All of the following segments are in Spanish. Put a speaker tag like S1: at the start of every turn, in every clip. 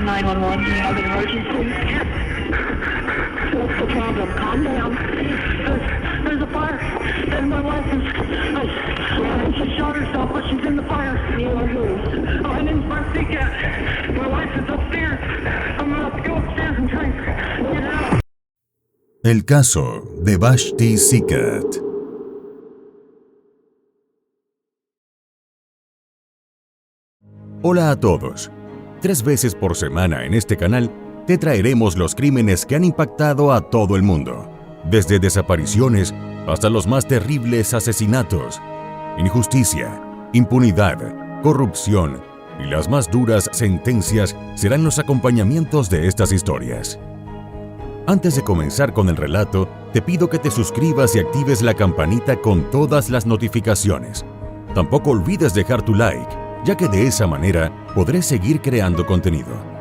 S1: 911, do you have an emergency? What's the problem? Calm down. There's a fire, and my wife she shot herself, but she's in the fire. You are who? My name's Marcia. My wife is upstairs. I'm gonna have to go upstairs and try and get her out.
S2: El caso de Vashti Sikat. Hola a todos. 3 veces por semana en este canal te traeremos los crímenes que han impactado a todo el mundo, desde desapariciones hasta los más terribles asesinatos. Injusticia, impunidad, corrupción y las más duras sentencias serán los acompañamientos de estas historias. Antes de comenzar con el relato, te pido que te suscribas y actives la campanita con todas las notificaciones. Tampoco olvides dejar tu like, ya que de esa manera podré seguir creando contenido.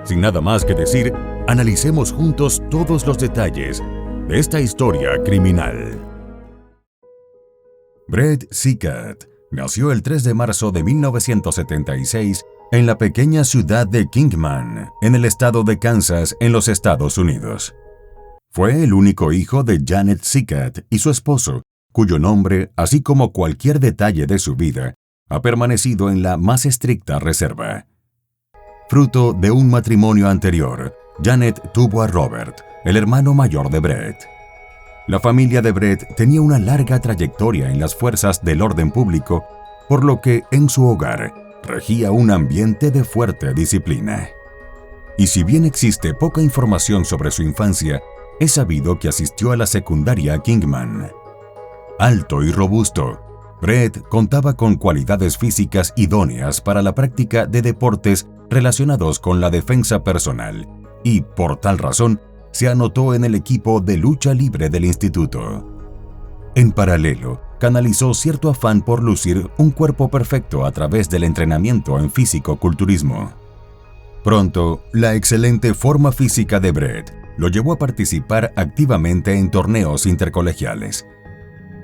S2: Sin nada más que decir, analicemos juntos todos los detalles de esta historia criminal. Brett Sikat nació el 3 de marzo de 1976 en la pequeña ciudad de Kingman, en el estado de Kansas, en los Estados Unidos. Fue el único hijo de Janet Sikat y su esposo, cuyo nombre, así como cualquier detalle de su vida, ha permanecido en la más estricta reserva. Fruto de un matrimonio anterior, Janet tuvo a Robert, el hermano mayor de Brett. La familia de Brett tenía una larga trayectoria en las fuerzas del orden público, por lo que en su hogar regía un ambiente de fuerte disciplina. Y si bien existe poca información sobre su infancia, es sabido que asistió a la secundaria Kingman. Alto y robusto, Brett contaba con cualidades físicas idóneas para la práctica de deportes relacionados con la defensa personal y, por tal razón, se anotó en el equipo de lucha libre del instituto. En paralelo, canalizó cierto afán por lucir un cuerpo perfecto a través del entrenamiento en físico-culturismo. Pronto, la excelente forma física de Brett lo llevó a participar activamente en torneos intercolegiales.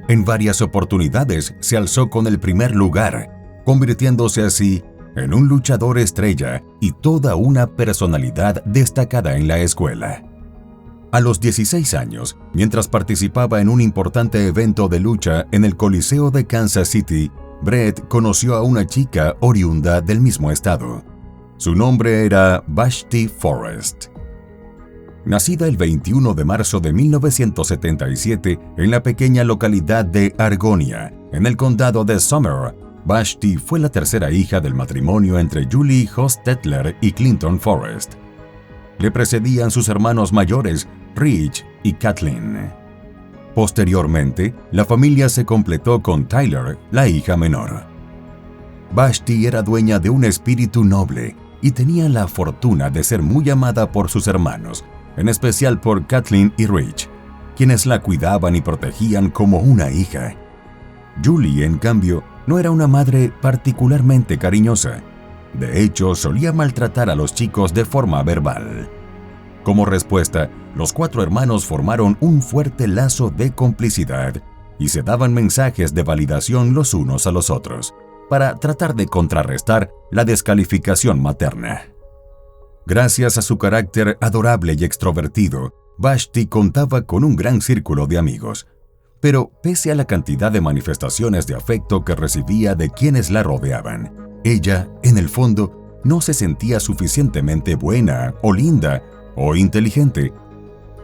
S2: En varias oportunidades se alzó con el primer lugar, convirtiéndose así en un luchador estrella y toda una personalidad destacada en la escuela. A los 16 años, mientras participaba en un importante evento de lucha en el Coliseo de Kansas City, Brett conoció a una chica oriunda del mismo estado. Su nombre era Vashti Forrest. Nacida el 21 de marzo de 1977 en la pequeña localidad de Argonia, en el condado de Sumner, Vashti fue la tercera hija del matrimonio entre Julie Hostetler y Clinton Forrest. Le precedían sus hermanos mayores, Rich y Kathleen. Posteriormente, la familia se completó con Tyler, la hija menor. Vashti era dueña de un espíritu noble y tenía la fortuna de ser muy amada por sus hermanos, en especial por Kathleen y Rich, quienes la cuidaban y protegían como una hija. Julie, en cambio, no era una madre particularmente cariñosa. De hecho, solía maltratar a los chicos de forma verbal. Como respuesta, los 4 hermanos formaron un fuerte lazo de complicidad y se daban mensajes de validación los unos a los otros, para tratar de contrarrestar la descalificación materna. Gracias a su carácter adorable y extrovertido, Vashti contaba con un gran círculo de amigos. Pero pese a la cantidad de manifestaciones de afecto que recibía de quienes la rodeaban, ella, en el fondo, no se sentía suficientemente buena o linda o inteligente.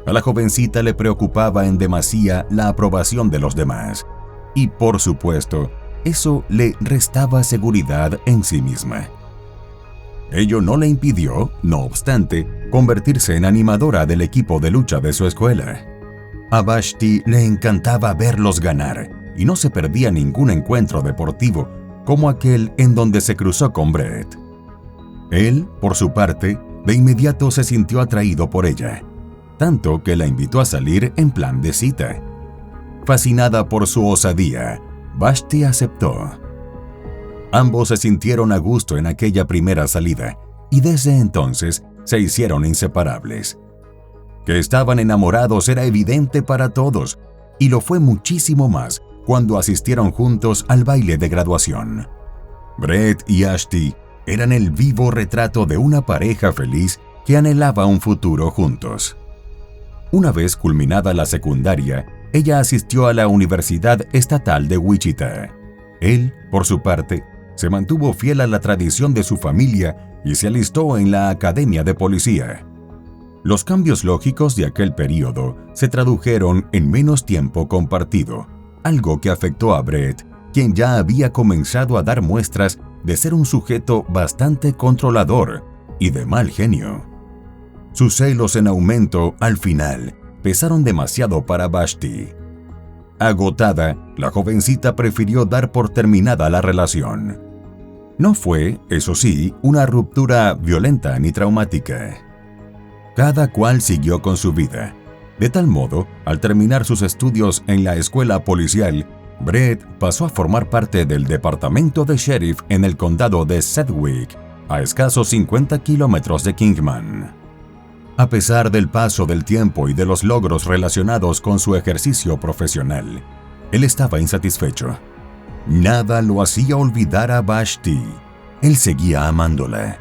S2: A la jovencita le preocupaba en demasía la aprobación de los demás. Y, por supuesto, eso le restaba seguridad en sí misma. Ello no le impidió, no obstante, convertirse en animadora del equipo de lucha de su escuela. A Vashti le encantaba verlos ganar y no se perdía ningún encuentro deportivo como aquel en donde se cruzó con Brett. Él, por su parte, de inmediato se sintió atraído por ella, tanto que la invitó a salir en plan de cita. Fascinada por su osadía, Vashti aceptó. Ambos se sintieron a gusto en aquella primera salida y desde entonces se hicieron inseparables. Que estaban enamorados era evidente para todos y lo fue muchísimo más cuando asistieron juntos al baile de graduación. Brett y Vashti eran el vivo retrato de una pareja feliz que anhelaba un futuro juntos. Una vez culminada la secundaria, ella asistió a la Universidad Estatal de Wichita. Él, por su parte, se mantuvo fiel a la tradición de su familia y se alistó en la Academia de Policía. Los cambios lógicos de aquel período se tradujeron en menos tiempo compartido, algo que afectó a Brett, quien ya había comenzado a dar muestras de ser un sujeto bastante controlador y de mal genio. Sus celos en aumento, al final, pesaron demasiado para Vashti. Agotada, la jovencita prefirió dar por terminada la relación. No fue, eso sí, una ruptura violenta ni traumática. Cada cual siguió con su vida. De tal modo, al terminar sus estudios en la escuela policial, Brett pasó a formar parte del departamento de sheriff en el condado de Sedgwick, a escasos 50 kilómetros de Kingman. A pesar del paso del tiempo y de los logros relacionados con su ejercicio profesional, él estaba insatisfecho. Nada lo hacía olvidar a Vashti. Él seguía amándola.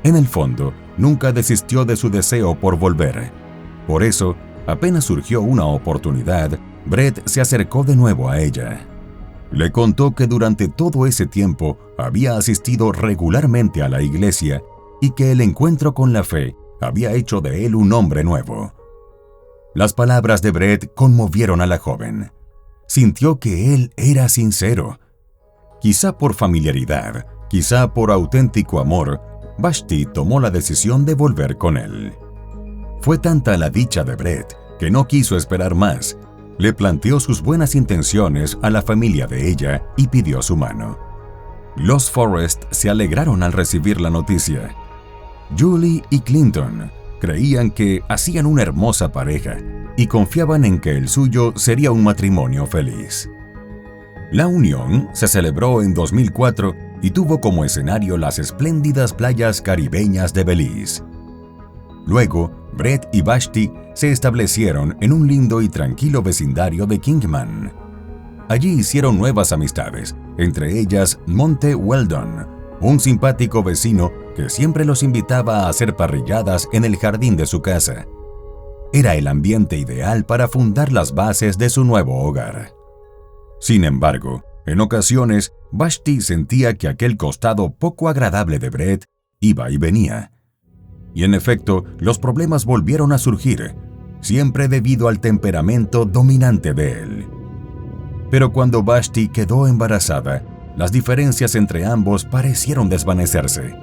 S2: En el fondo, nunca desistió de su deseo por volver. Por eso, apenas surgió una oportunidad, Brett se acercó de nuevo a ella. Le contó que durante todo ese tiempo había asistido regularmente a la iglesia y que el encuentro con la fe había hecho de él un hombre nuevo. Las palabras de Brett conmovieron a la joven. Sintió que él era sincero. Quizá por familiaridad, quizá por auténtico amor, Vashti tomó la decisión de volver con él. Fue tanta la dicha de Brett que no quiso esperar más. Le planteó sus buenas intenciones a la familia de ella y pidió su mano. Los Forrest se alegraron al recibir la noticia. Julie y Clinton creían que hacían una hermosa pareja y confiaban en que el suyo sería un matrimonio feliz. La unión se celebró en 2004 y tuvo como escenario las espléndidas playas caribeñas de Belize. Luego, Brett y Vashti se establecieron en un lindo y tranquilo vecindario de Kingman. Allí hicieron nuevas amistades, entre ellas Monte Weldon, un simpático vecino que siempre los invitaba a hacer parrilladas en el jardín de su casa. Era el ambiente ideal para fundar las bases de su nuevo hogar. Sin embargo, en ocasiones, Vashti sentía que aquel costado poco agradable de Brett iba y venía. Y en efecto, los problemas volvieron a surgir, siempre debido al temperamento dominante de él. Pero cuando Vashti quedó embarazada, las diferencias entre ambos parecieron desvanecerse.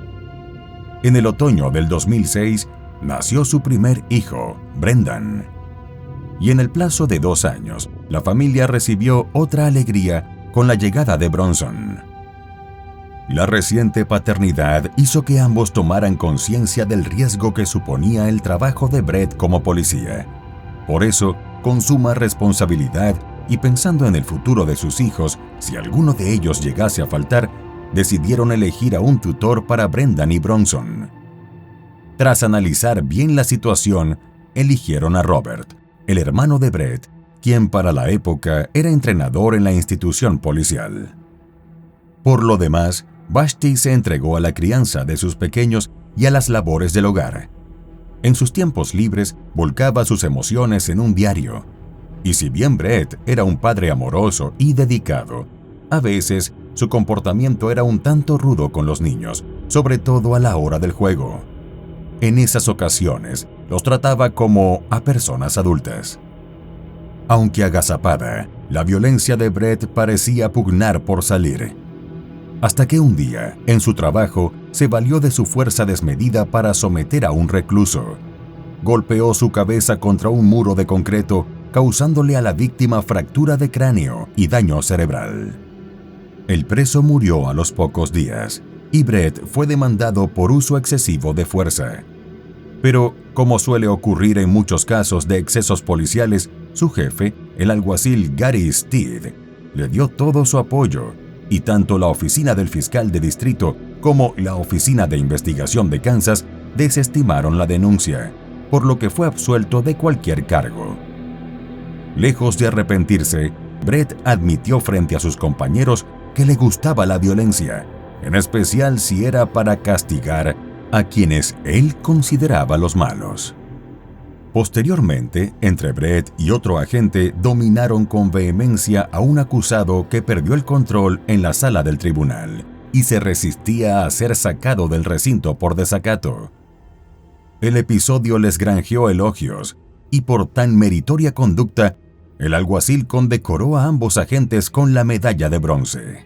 S2: En el otoño del 2006, nació su primer hijo, Brendan. Y en el plazo de 2 años, la familia recibió otra alegría con la llegada de Bronson. La reciente paternidad hizo que ambos tomaran conciencia del riesgo que suponía el trabajo de Brett como policía. Por eso, con suma responsabilidad y pensando en el futuro de sus hijos, si alguno de ellos llegase a faltar, decidieron elegir a un tutor para Brendan y Bronson. Tras analizar bien la situación, eligieron a Robert, el hermano de Brett, quien para la época era entrenador en la institución policial. Por lo demás, Vashti se entregó a la crianza de sus pequeños y a las labores del hogar. En sus tiempos libres, volcaba sus emociones en un diario. Y si bien Brett era un padre amoroso y dedicado, a veces su comportamiento era un tanto rudo con los niños, sobre todo a la hora del juego. En esas ocasiones, los trataba como a personas adultas. Aunque agazapada, la violencia de Brett parecía pugnar por salir. Hasta que un día, en su trabajo, se valió de su fuerza desmedida para someter a un recluso. Golpeó su cabeza contra un muro de concreto, causándole a la víctima fractura de cráneo y daño cerebral. El preso murió a los pocos días, y Brett fue demandado por uso excesivo de fuerza. Pero, como suele ocurrir en muchos casos de excesos policiales, su jefe, el alguacil Gary Steed, le dio todo su apoyo, y tanto la oficina del fiscal de distrito como la oficina de investigación de Kansas desestimaron la denuncia, por lo que fue absuelto de cualquier cargo. Lejos de arrepentirse, Brett admitió frente a sus compañeros que le gustaba la violencia en especial si era para castigar a quienes él consideraba los malos. Posteriormente, entre Brett y otro agente dominaron con vehemencia a un acusado que perdió el control en la sala del tribunal y se resistía a ser sacado del recinto por desacato. El episodio les granjeó elogios y por tan meritoria conducta, el alguacil condecoró a ambos agentes con la medalla de bronce.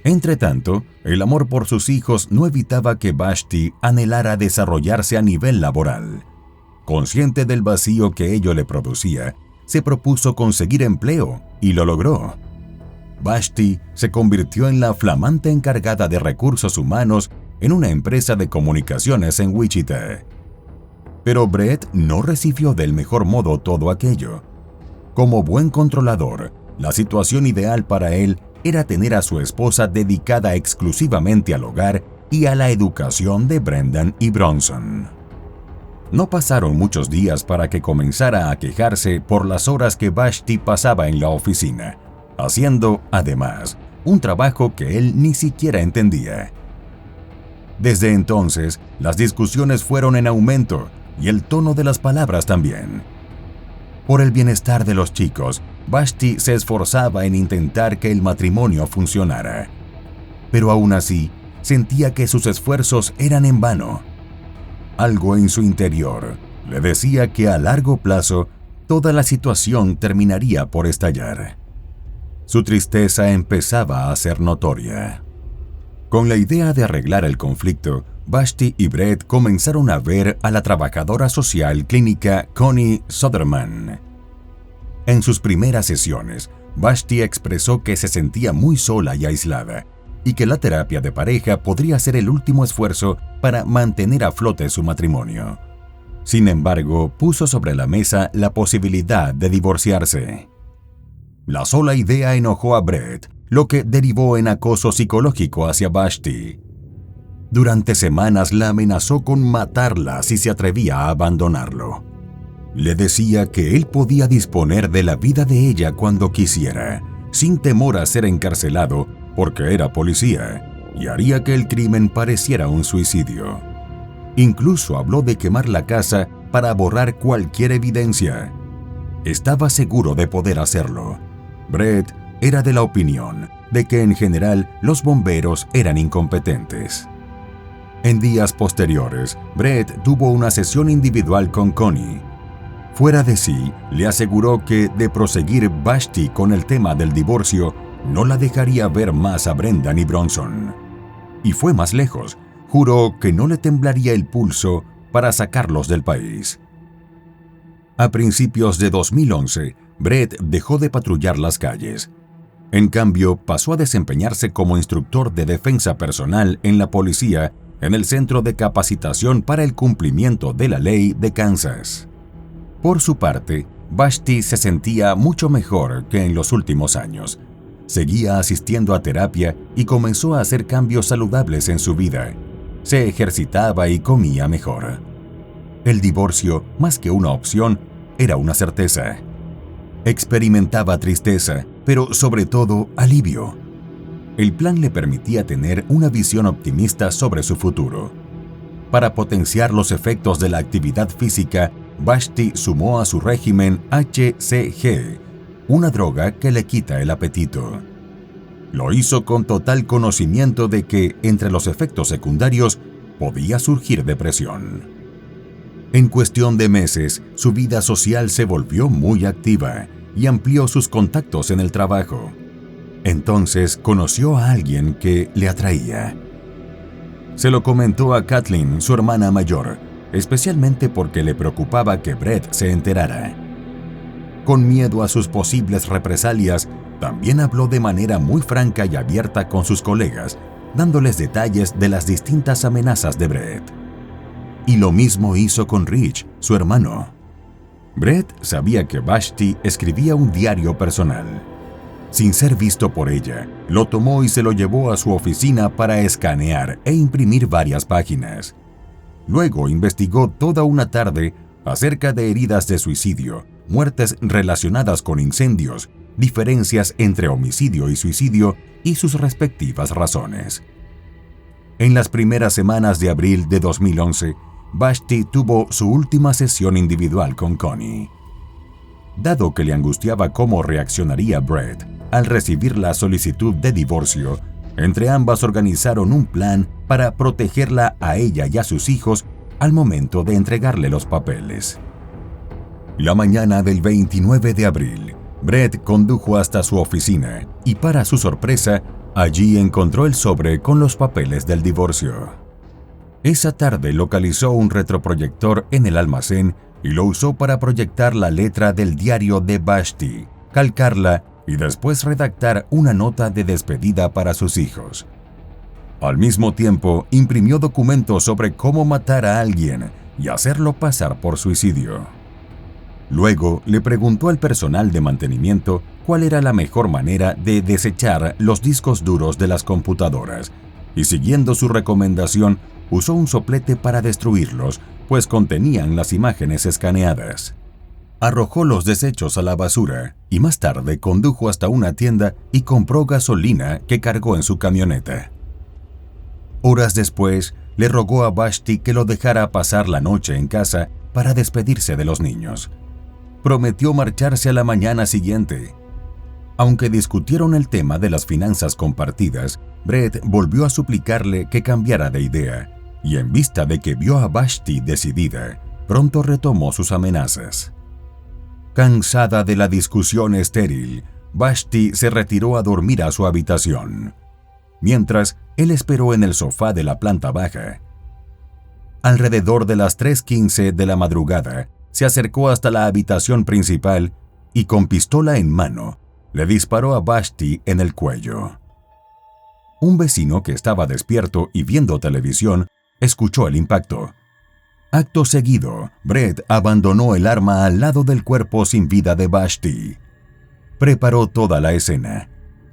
S2: Entretanto, el amor por sus hijos no evitaba que Vashti anhelara desarrollarse a nivel laboral. Consciente del vacío que ello le producía, se propuso conseguir empleo y lo logró. Vashti se convirtió en la flamante encargada de recursos humanos en una empresa de comunicaciones en Wichita. Pero Brett no recibió del mejor modo todo aquello. Como buen controlador, la situación ideal para él era tener a su esposa dedicada exclusivamente al hogar y a la educación de Brendan y Bronson. No pasaron muchos días para que comenzara a quejarse por las horas que Vashti pasaba en la oficina, haciendo, además, un trabajo que él ni siquiera entendía. Desde entonces, las discusiones fueron en aumento y el tono de las palabras también. Por el bienestar de los chicos, Vashti se esforzaba en intentar que el matrimonio funcionara. Pero aún así, sentía que sus esfuerzos eran en vano. Algo en su interior le decía que a largo plazo toda la situación terminaría por estallar. Su tristeza empezaba a ser notoria. Con la idea de arreglar el conflicto, Vashti y Brett comenzaron a ver a la trabajadora social clínica Connie Soderman. En sus primeras sesiones, Vashti expresó que se sentía muy sola y aislada, y que la terapia de pareja podría ser el último esfuerzo para mantener a flote su matrimonio. Sin embargo, puso sobre la mesa la posibilidad de divorciarse. La sola idea enojó a Brett, lo que derivó en acoso psicológico hacia Vashti. Durante semanas la amenazó con matarla si se atrevía a abandonarlo. Le decía que él podía disponer de la vida de ella cuando quisiera, sin temor a ser encarcelado porque era policía, y haría que el crimen pareciera un suicidio. Incluso habló de quemar la casa para borrar cualquier evidencia. Estaba seguro de poder hacerlo. Brett era de la opinión de que en general los bomberos eran incompetentes. En días posteriores, Brett tuvo una sesión individual con Connie. Fuera de sí, le aseguró que de proseguir Vashti con el tema del divorcio, no la dejaría ver más a Brendan y Bronson. Y fue más lejos, juró que no le temblaría el pulso para sacarlos del país. A principios de 2011, Brett dejó de patrullar las calles. En cambio, pasó a desempeñarse como instructor de defensa personal en la policía en el Centro de Capacitación para el Cumplimiento de la Ley de Kansas. Por su parte, Vashti se sentía mucho mejor que en los últimos años. Seguía asistiendo a terapia y comenzó a hacer cambios saludables en su vida. Se ejercitaba y comía mejor. El divorcio, más que una opción, era una certeza. Experimentaba tristeza, pero sobre todo alivio. El plan le permitía tener una visión optimista sobre su futuro. Para potenciar los efectos de la actividad física, Vashti sumó a su régimen HCG, una droga que le quita el apetito. Lo hizo con total conocimiento de que, entre los efectos secundarios, podía surgir depresión. En cuestión de meses, su vida social se volvió muy activa y amplió sus contactos en el trabajo. Entonces conoció a alguien que le atraía. Se lo comentó a Kathleen, su hermana mayor, especialmente porque le preocupaba que Brett se enterara. Con miedo a sus posibles represalias, también habló de manera muy franca y abierta con sus colegas, dándoles detalles de las distintas amenazas de Brett. Y lo mismo hizo con Rich, su hermano. Brett sabía que Vashti escribía un diario personal. Sin ser visto por ella, lo tomó y se lo llevó a su oficina para escanear e imprimir varias páginas. Luego investigó toda una tarde acerca de heridas de suicidio, muertes relacionadas con incendios, diferencias entre homicidio y suicidio y sus respectivas razones. En las primeras semanas de abril de 2011, Vashti tuvo su última sesión individual con Connie. Dado que le angustiaba cómo reaccionaría Brett al recibir la solicitud de divorcio, entre ambas organizaron un plan para protegerla a ella y a sus hijos al momento de entregarle los papeles. La mañana del 29 de abril, Brett condujo hasta su oficina y, para su sorpresa, allí encontró el sobre con los papeles del divorcio. Esa tarde localizó un retroproyector en el almacén y lo usó para proyectar la letra del diario de Vashti, calcarla y después redactar una nota de despedida para sus hijos. Al mismo tiempo, imprimió documentos sobre cómo matar a alguien y hacerlo pasar por suicidio. Luego le preguntó al personal de mantenimiento cuál era la mejor manera de desechar los discos duros de las computadoras y, siguiendo su recomendación, usó un soplete para destruirlos, pues contenían las imágenes escaneadas. Arrojó los desechos a la basura y más tarde condujo hasta una tienda y compró gasolina que cargó en su camioneta. Horas después, le rogó a Vashti que lo dejara pasar la noche en casa para despedirse de los niños. Prometió marcharse a la mañana siguiente. Aunque discutieron el tema de las finanzas compartidas, Brett volvió a suplicarle que cambiara de idea, y en vista de que vio a Vashti decidida, pronto retomó sus amenazas. Cansada de la discusión estéril, Vashti se retiró a dormir a su habitación, mientras él esperó en el sofá de la planta baja. Alrededor de las 3:15 de la madrugada, se acercó hasta la habitación principal y, con pistola en mano, le disparó a Vashti en el cuello. Un vecino que estaba despierto y viendo televisión escuchó el impacto. Acto seguido, Brett abandonó el arma al lado del cuerpo sin vida de Vashti. Preparó toda la escena.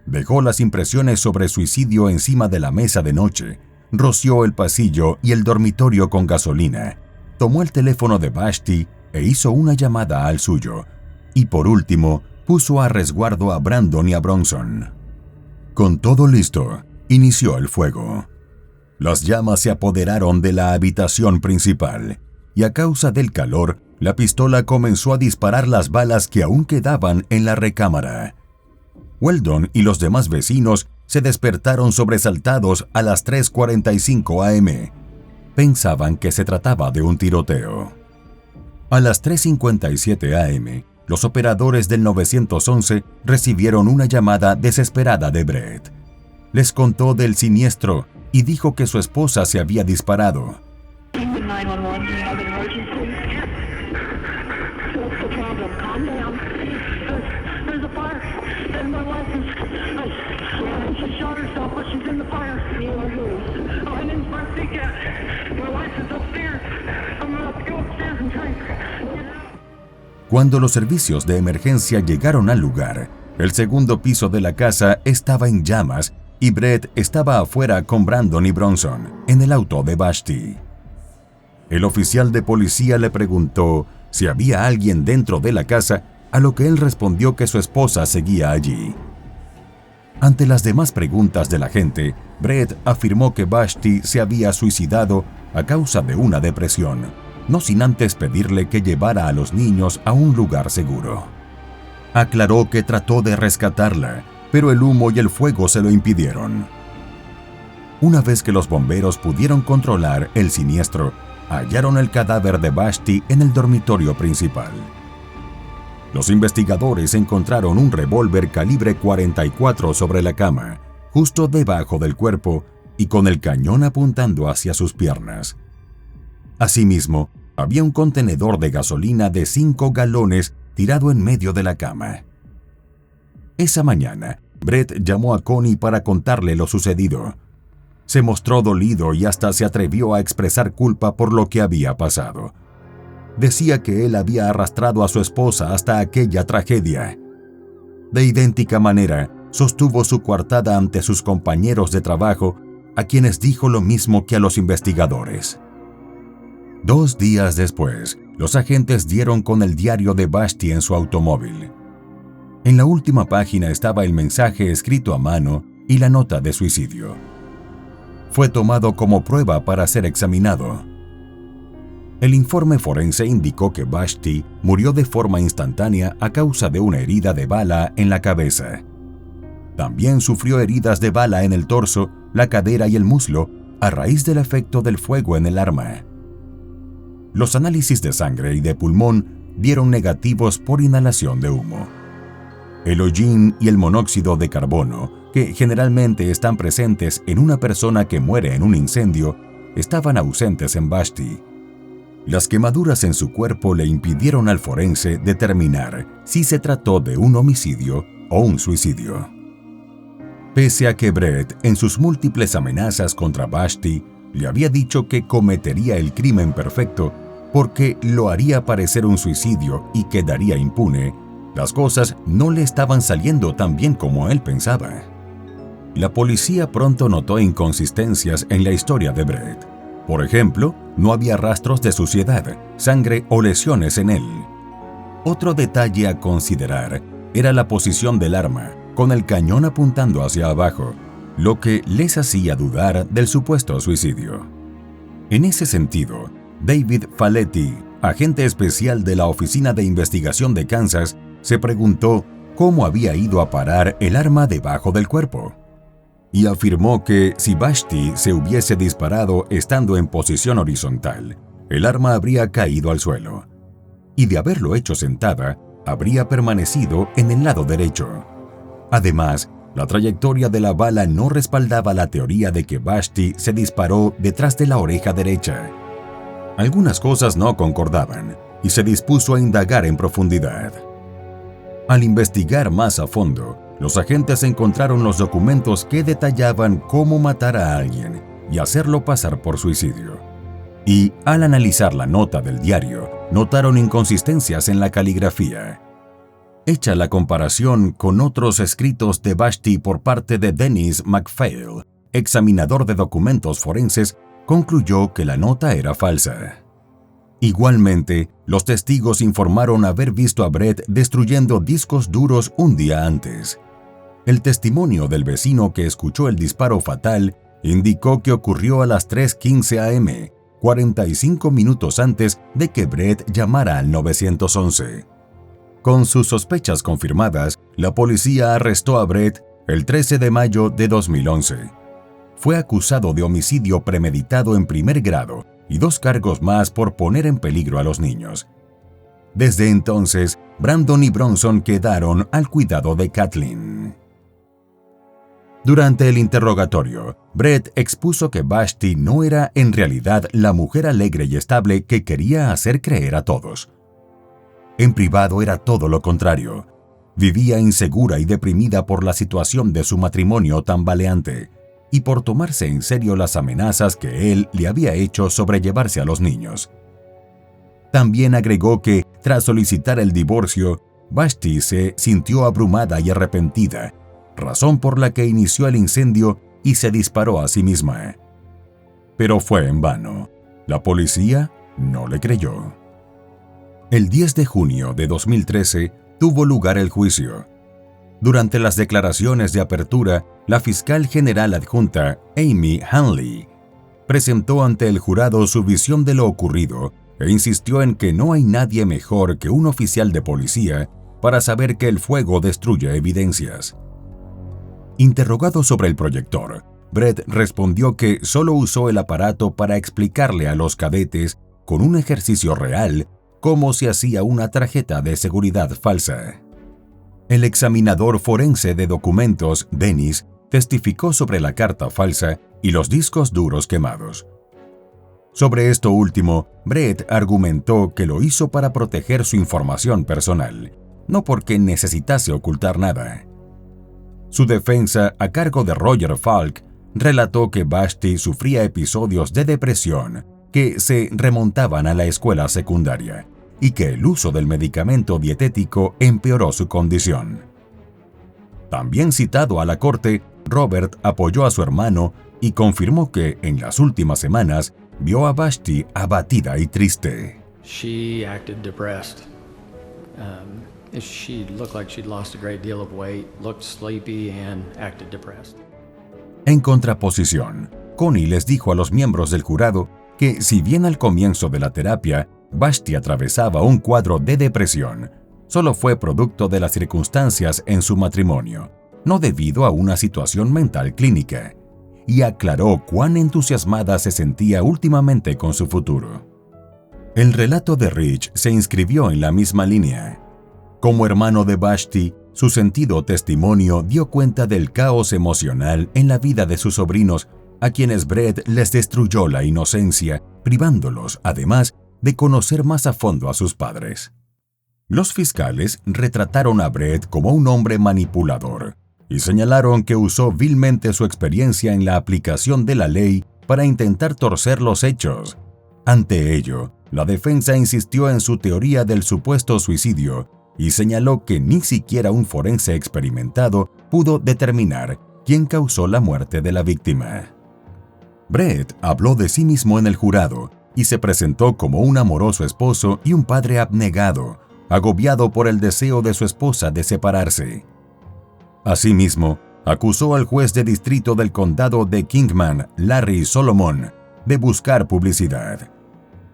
S2: Dejó las impresiones sobre suicidio encima de la mesa de noche, roció el pasillo y el dormitorio con gasolina, tomó el teléfono de Vashti e hizo una llamada al suyo, y por último puso a resguardo a Brandon y a Bronson. Con todo listo, inició el fuego. Las llamas se apoderaron de la habitación principal, y a causa del calor, la pistola comenzó a disparar las balas que aún quedaban en la recámara. Weldon y los demás vecinos se despertaron sobresaltados a las 3:45 am. Pensaban que se trataba de un tiroteo. A las 3:57 am, los operadores del 911 recibieron una llamada desesperada de Brett. Les contó del siniestro y dijo que su esposa se había disparado.
S1: 911, do you have an emergency? What's the problem? Calm down. There's a fire, and my wife she shot herself, but she's in the fire. My name's Martika. My wife is upstairs. I'm gonna have to go upstairs and try and get out.
S2: Cuando los servicios de emergencia llegaron al lugar, el segundo piso de la casa estaba en llamas y Brett estaba afuera con Brandon y Bronson en el auto de Vashti. El oficial de policía le preguntó si había alguien dentro de la casa, a lo que él respondió que su esposa seguía allí. Ante las demás preguntas de la gente, Brett afirmó que Vashti se había suicidado a causa de una depresión, no sin antes pedirle que llevara a los niños a un lugar seguro. Aclaró que trató de rescatarla, pero el humo y el fuego se lo impidieron. Una vez que los bomberos pudieron controlar el siniestro, hallaron el cadáver de Vashti en el dormitorio principal. Los investigadores encontraron un revólver calibre .44 sobre la cama, justo debajo del cuerpo y con el cañón apuntando hacia sus piernas. Asimismo, había un contenedor de gasolina de 5 galones tirado en medio de la cama. Esa mañana, Brett llamó a Connie para contarle lo sucedido. Se mostró dolido y hasta se atrevió a expresar culpa por lo que había pasado. Decía que él había arrastrado a su esposa hasta aquella tragedia. De idéntica manera, sostuvo su coartada ante sus compañeros de trabajo, a quienes dijo lo mismo que a los investigadores. 2 días después, los agentes dieron con el diario de Vashti en su automóvil. En la última página estaba el mensaje escrito a mano y la nota de suicidio. fue tomado como prueba para ser examinado. El informe forense indicó que Vashti murió de forma instantánea a causa de una herida de bala en la cabeza. También sufrió heridas de bala en el torso, la cadera y el muslo a raíz del efecto del fuego en el arma. Los análisis de sangre y de pulmón dieron negativos por inhalación de humo. El hollín y el monóxido de carbono, que generalmente están presentes en una persona que muere en un incendio, estaban ausentes en Vashti. Las quemaduras en su cuerpo le impidieron al forense determinar si se trató de un homicidio o un suicidio. Pese a que Brett, en sus múltiples amenazas contra Vashti, le había dicho que cometería el crimen perfecto porque lo haría parecer un suicidio y quedaría impune, las cosas no le estaban saliendo tan bien como él pensaba. La policía pronto notó inconsistencias en la historia de Brett. Por ejemplo, no había rastros de suciedad, sangre o lesiones en él. Otro detalle a considerar era la posición del arma, con el cañón apuntando hacia abajo, lo que les hacía dudar del supuesto suicidio. En ese sentido, David Faletti, agente especial de la Oficina de Investigación de Kansas, se preguntó cómo había ido a parar el arma debajo del cuerpo. Y afirmó que si Vashti se hubiese disparado estando en posición horizontal, el arma habría caído al suelo. Y de haberlo hecho sentada, habría permanecido en el lado derecho. Además, la trayectoria de la bala no respaldaba la teoría de que Vashti se disparó detrás de la oreja derecha. Algunas cosas no concordaban y se dispuso a indagar en profundidad. Al investigar más a fondo, los agentes encontraron los documentos que detallaban cómo matar a alguien y hacerlo pasar por suicidio. Y, al analizar la nota del diario, notaron inconsistencias en la caligrafía. Hecha la comparación con otros escritos de Vashti por parte de Dennis MacPhail, examinador de documentos forenses, concluyó que la nota era falsa. Igualmente, los testigos informaron haber visto a Brett destruyendo discos duros un día antes. El testimonio del vecino que escuchó el disparo fatal indicó que ocurrió a las 3:15 am, 45 minutos antes de que Brett llamara al 911. Con sus sospechas confirmadas, la policía arrestó a Brett el 13 de mayo de 2011. Fue acusado de homicidio premeditado en primer grado y 2 cargos más por poner en peligro a los niños. Desde entonces, Brandon y Bronson quedaron al cuidado de Kathleen. Durante el interrogatorio, Brett expuso que Vashti no era en realidad la mujer alegre y estable que quería hacer creer a todos. En privado era todo lo contrario. Vivía insegura y deprimida por la situación de su matrimonio tambaleante y por tomarse en serio las amenazas que él le había hecho sobre llevarse a los niños. También agregó que, tras solicitar el divorcio, Vashti se sintió abrumada y arrepentida, razón por la que inició el incendio y se disparó a sí misma. Pero fue en vano. La policía no le creyó. El 10 de junio de 2013 tuvo lugar el juicio. Durante las declaraciones de apertura, la fiscal general adjunta, Amy Hanley, presentó ante el jurado su visión de lo ocurrido e insistió en que no hay nadie mejor que un oficial de policía para saber que el fuego destruye evidencias. Interrogado sobre el proyector, Brett respondió que solo usó el aparato para explicarle a los cadetes, con un ejercicio real, cómo se hacía una tarjeta de seguridad falsa. El examinador forense de documentos, Dennis, testificó sobre la carta falsa y los discos duros quemados. Sobre esto último, Brett argumentó que lo hizo para proteger su información personal, no porque necesitase ocultar nada. Su defensa, a cargo de Roger Falk, relató que Vashti sufría episodios de depresión que se remontaban a la escuela secundaria y que el uso del medicamento dietético empeoró su condición. También citado a la corte, Robert apoyó a su hermano y confirmó que en las últimas semanas vio a Vashti abatida y triste.
S3: She acted depressed. She looked like she'd lost a great deal of weight, looked sleepy and acted depressed.
S2: En contraposición, Connie les dijo a los miembros del jurado que, si bien al comienzo de la terapia Vashti atravesaba un cuadro de depresión, solo fue producto de las circunstancias en su matrimonio, no debido a una situación mental clínica, y aclaró cuán entusiasmada se sentía últimamente con su futuro. El relato de Rich se inscribió en la misma línea. Como hermano de Vashti, su sentido testimonio dio cuenta del caos emocional en la vida de sus sobrinos, a quienes Brett les destruyó la inocencia, privándolos, además, de conocer más a fondo a sus padres. Los fiscales retrataron a Brett como un hombre manipulador y señalaron que usó vilmente su experiencia en la aplicación de la ley para intentar torcer los hechos. Ante ello, la defensa insistió en su teoría del supuesto suicidio y señaló que ni siquiera un forense experimentado pudo determinar quién causó la muerte de la víctima. Brett habló de sí mismo en el jurado y se presentó como un amoroso esposo y un padre abnegado, agobiado por el deseo de su esposa de separarse. Asimismo, acusó al juez de distrito del condado de Kingman, Larry Solomon, de buscar publicidad.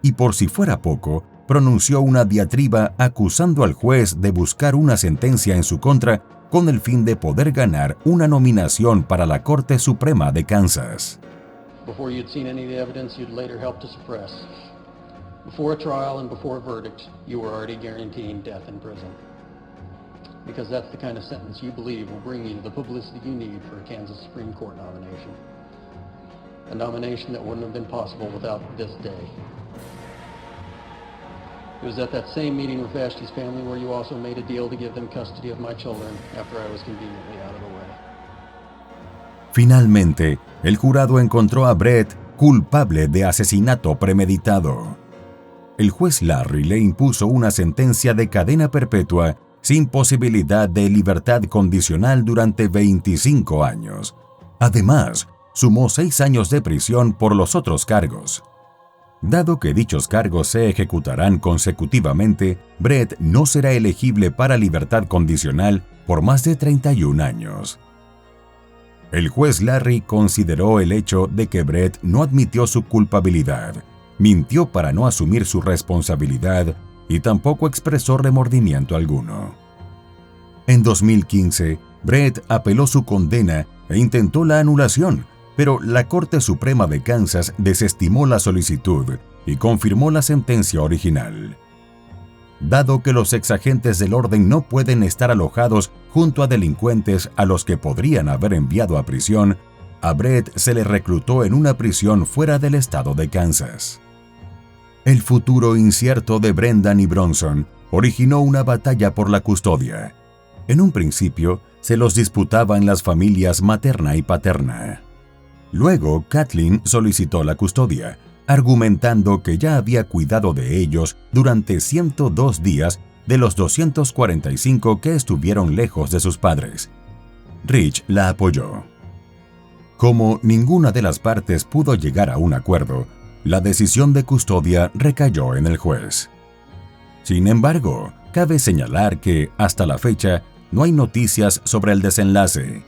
S2: Y por si fuera poco, pronunció una diatriba acusando al juez de buscar una sentencia en su contra con el fin de poder ganar una nominación para la Corte Suprema de Kansas.
S3: Before you'd seen any of the evidence you'd later helped to suppress. Before a trial and before a verdict, you were already guaranteeing death in prison. Because that's the kind of sentence you believe will bring you the publicity you need for a Kansas Supreme Court nomination. A nomination that wouldn't have been possible without this day. It was at that same meeting with Vashti's family where you also made a deal to give them custody of my children after I was conveniently out of the way.
S2: Finalmente, el jurado encontró a Brett culpable de asesinato premeditado. El juez Larry le impuso una sentencia de cadena perpetua sin posibilidad de libertad condicional durante 25 años. Además, sumó 6 años de prisión por los otros cargos. Dado que dichos cargos se ejecutarán consecutivamente, Brett no será elegible para libertad condicional por más de 31 años. El juez Larry consideró el hecho de que Brett no admitió su culpabilidad, mintió para no asumir su responsabilidad y tampoco expresó remordimiento alguno. En 2015, Brett apeló su condena e intentó la anulación, pero la Corte Suprema de Kansas desestimó la solicitud y confirmó la sentencia original. Dado que los exagentes del orden no pueden estar alojados junto a delincuentes a los que podrían haber enviado a prisión, a Brett se le reclutó en una prisión fuera del estado de Kansas. El futuro incierto de Brendan y Bronson originó una batalla por la custodia. En un principio, se los disputaban las familias materna y paterna. Luego, Kathleen solicitó la custodia, argumentando que ya había cuidado de ellos durante 102 días de los 245 que estuvieron lejos de sus padres. Rich la apoyó. Como ninguna de las partes pudo llegar a un acuerdo, la decisión de custodia recayó en el juez. Sin embargo, cabe señalar que, hasta la fecha, no hay noticias sobre el desenlace.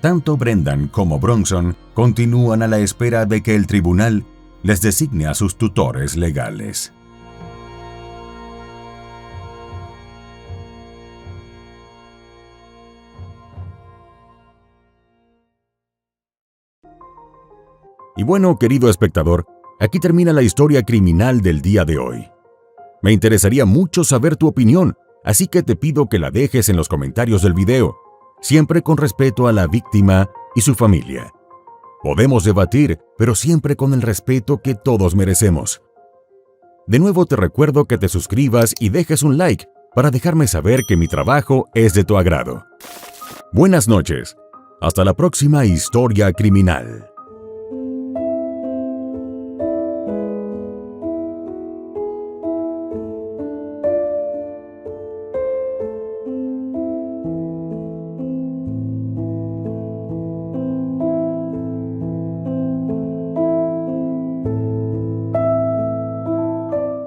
S2: Tanto Brendan como Bronson continúan a la espera de que el tribunal les designe a sus tutores legales. Y bueno, querido espectador, aquí termina la historia criminal del día de hoy. Me interesaría mucho saber tu opinión, así que te pido que la dejes en los comentarios del video, siempre con respeto a la víctima y su familia. Podemos debatir, pero siempre con el respeto que todos merecemos. De nuevo te recuerdo que te suscribas y dejes un like para dejarme saber que mi trabajo es de tu agrado. Buenas noches. Hasta la próxima historia criminal.